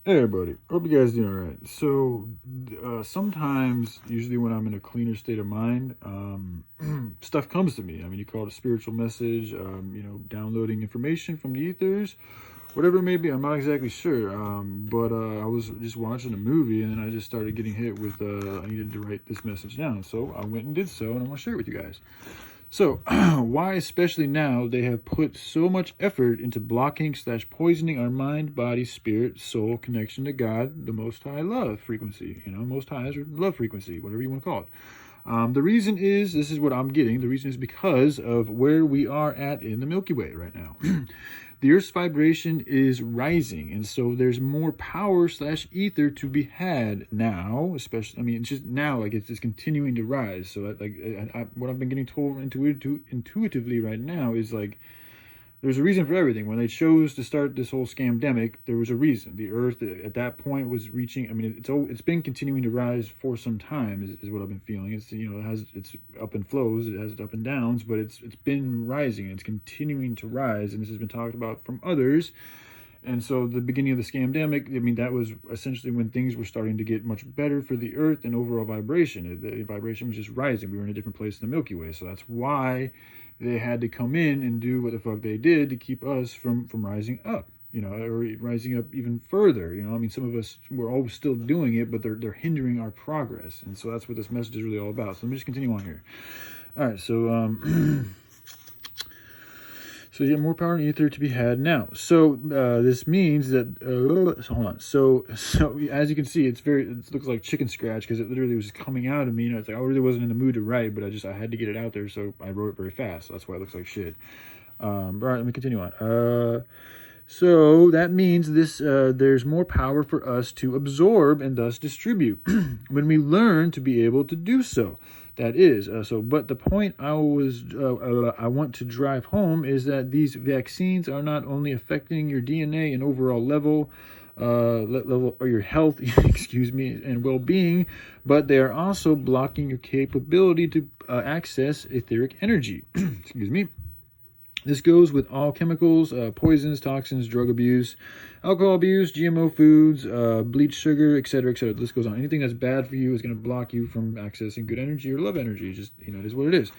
Hey everybody, hope you guys doing all right. So, sometimes, usually when I'm in a cleaner state of mind, stuff comes to me. I mean, you call it a spiritual message, downloading information from the ethers, whatever it may be. I'm not exactly sure. But I was just watching a movie and then I just started getting hit with, I needed to write this message down. So I went and did so, and I'm going to share it with you guys. So, why, especially now, they have put so much effort into blocking / poisoning our mind, body, spirit, soul connection to God, the Most High love frequency, Most High or love frequency, whatever you want to call it. The reason is, this is what I'm getting, the reason is because of where we are at in the Milky Way right now. The Earth's vibration is rising, and so there's more power / ether to be had now, especially, I mean, it's just now, like, it's just continuing to rise. So, what I've been getting told intuitively right now is, like, there's a reason for everything. When they chose to start this whole scamdemic, there was a reason. The Earth at that point was reaching. I mean, it's been continuing to rise for some time, is what I've been feeling. It's it has its up and flows, it has its up and downs, but it's been rising. It's continuing to rise, and this has been talked about from others. And so the beginning of the scamdemic, I mean, that was essentially when things were starting to get much better for the Earth and overall vibration. The vibration was just rising. We were in a different place in the Milky Way. So that's why they had to come in and do what the fuck they did to keep us from rising up, or rising up even further. I mean, some of us, we're all still doing it, but they're hindering our progress. And so that's what this message is really all about. So let me just continue on here. All right, so so you have more power and ether to be had now. So this means that so hold on. So as you can see, it looks like chicken scratch because it literally was coming out of me. It's like I really wasn't in the mood to write, but I had to get it out there, so I wrote it very fast. So that's why it looks like shit. All right, let me continue on. So that means there's more power for us to absorb and thus distribute when we learn to be able to do so. That is but the point I want to drive home is that these vaccines are not only affecting your DNA and overall level or your health, excuse me, and well-being, but they are also blocking your capability to access etheric energy. Excuse me. This goes with all chemicals, poisons, toxins, drug abuse, alcohol abuse, GMO foods, bleached sugar, etc., etc. This goes on. Anything that's bad for you is going to block you from accessing good energy or love energy. Just, it is what it is.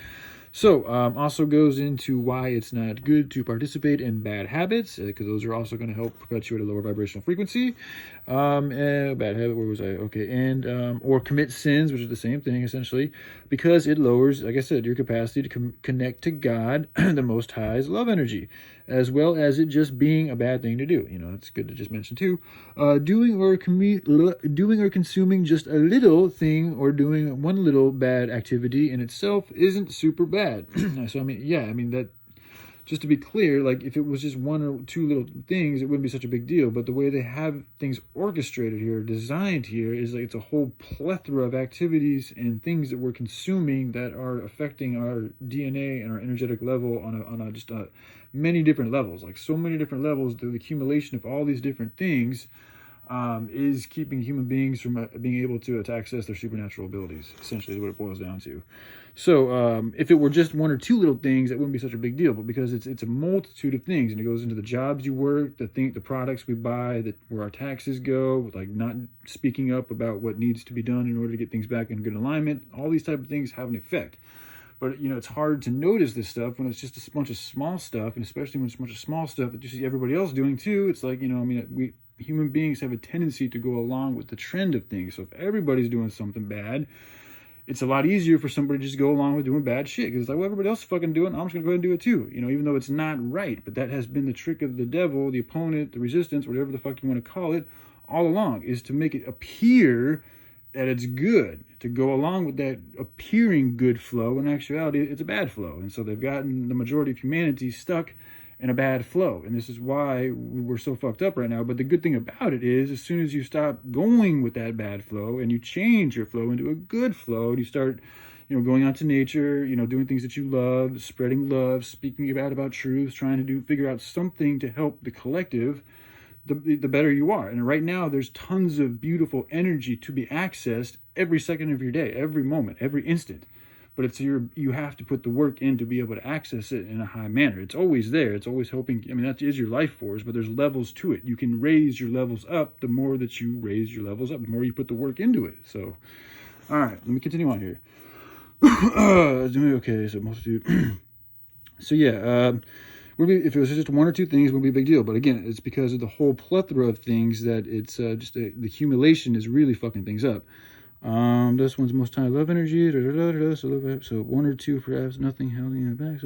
So, also goes into why it's not good to participate in bad habits, because those are also going to help perpetuate a lower vibrational frequency. Bad habit, where was I? Okay, and or commit sins, which is the same thing essentially, because it lowers, like I said, your capacity to connect to God, the Most High's love energy, as well as it just being a bad thing to do. It's good to just mention too. Doing or consuming just a little thing or doing one little bad activity in itself isn't super bad. So I mean that, just to be clear, like if it was just one or two little things, it wouldn't be such a big deal. But the way they have things orchestrated here, designed here, is like it's a whole plethora of activities and things that we're consuming that are affecting our DNA and our energetic level on just many different levels, like so many different levels. The accumulation of all these different things is keeping human beings from being able to access their supernatural abilities, essentially is what it boils down to. So if it were just one or two little things, that wouldn't be such a big deal. But because it's a multitude of things, and it goes into the jobs you work, the products we buy, where our taxes go, like not speaking up about what needs to be done in order to get things back in good alignment, all these type of things have an effect. But it's hard to notice this stuff when it's just a bunch of small stuff, and especially when it's a bunch of small stuff that you see everybody else doing too. It's like, we human beings have a tendency to go along with the trend of things. So if everybody's doing something bad, it's a lot easier for somebody to just go along with doing bad shit, because it's like, well, everybody else is fucking doing it, I'm just gonna go ahead and do it too, even though it's not right. But that has been the trick of the devil, the opponent, the resistance, whatever the fuck you want to call it, all along, is to make it appear that it's good, to go along with that appearing good flow. In actuality, it's a bad flow. And so they've gotten the majority of humanity stuck in a bad flow. And this is why we're so fucked up right now. But the good thing about it is, as soon as you stop going with that bad flow and you change your flow into a good flow, and you start, going out to nature, doing things that you love, spreading love, speaking about truth, trying to figure out something to help the collective, the better you are. And right now, there's tons of beautiful energy to be accessed every second of your day, every moment, every instant. but it's you have to put the work in to be able to access it in a high manner. It's always there. It's always helping. I mean, that is your life force, but there's levels to it. You can raise your levels up. The more that you raise your levels up, the more you put the work into it. So, all right, let me continue on here. Okay, so multitude. So yeah, if it was just one or two things, it wouldn't be a big deal. But again, it's because of the whole plethora of things that it's just the accumulation is really fucking things up. This one's most high love energy. So one or two, perhaps nothing held in the back.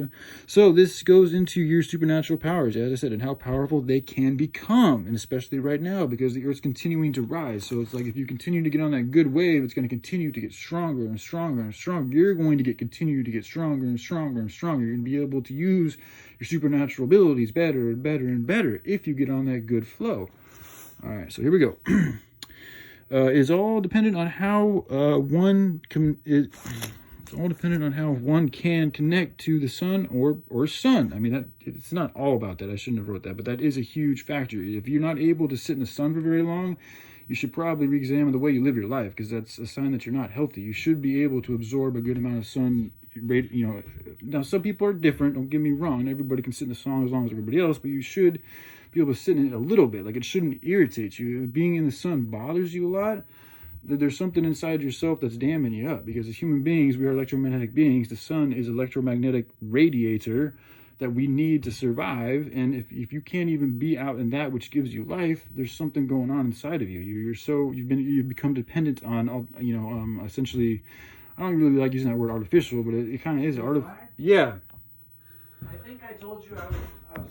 So this goes into your supernatural powers, as I said, and how powerful they can become, and especially right now because the Earth's continuing to rise. So it's like if you continue to get on that good wave, it's going to continue to get stronger and stronger and stronger. You're going to continue to get stronger and stronger and stronger. You're going to be able to use your supernatural abilities better and better and better if you get on that good flow. All right, so here we go. Is all dependent on how one can. It's all dependent on how one can connect to the sun or sun. I mean, it's not all about that. I shouldn't have wrote that, but that is a huge factor. If you're not able to sit in the sun for very long, you should probably re-examine the way you live your life because that's a sign that you're not healthy. You should be able to absorb a good amount of sun. You know, now some people are different. Don't get me wrong. Everybody can sit in the sun as long as everybody else, but you should be able to sit in it a little bit. Like it shouldn't irritate you. If being in the sun bothers you a lot, there's something inside yourself that's damming you up. Because as human beings, we are electromagnetic beings. The sun is electromagnetic radiator that we need to survive. And if you can't even be out in that which gives you life, there's something going on inside of you. You've become dependent on essentially. I don't really like using that word artificial, but it kind of is artificial. Yeah. I think I told you I was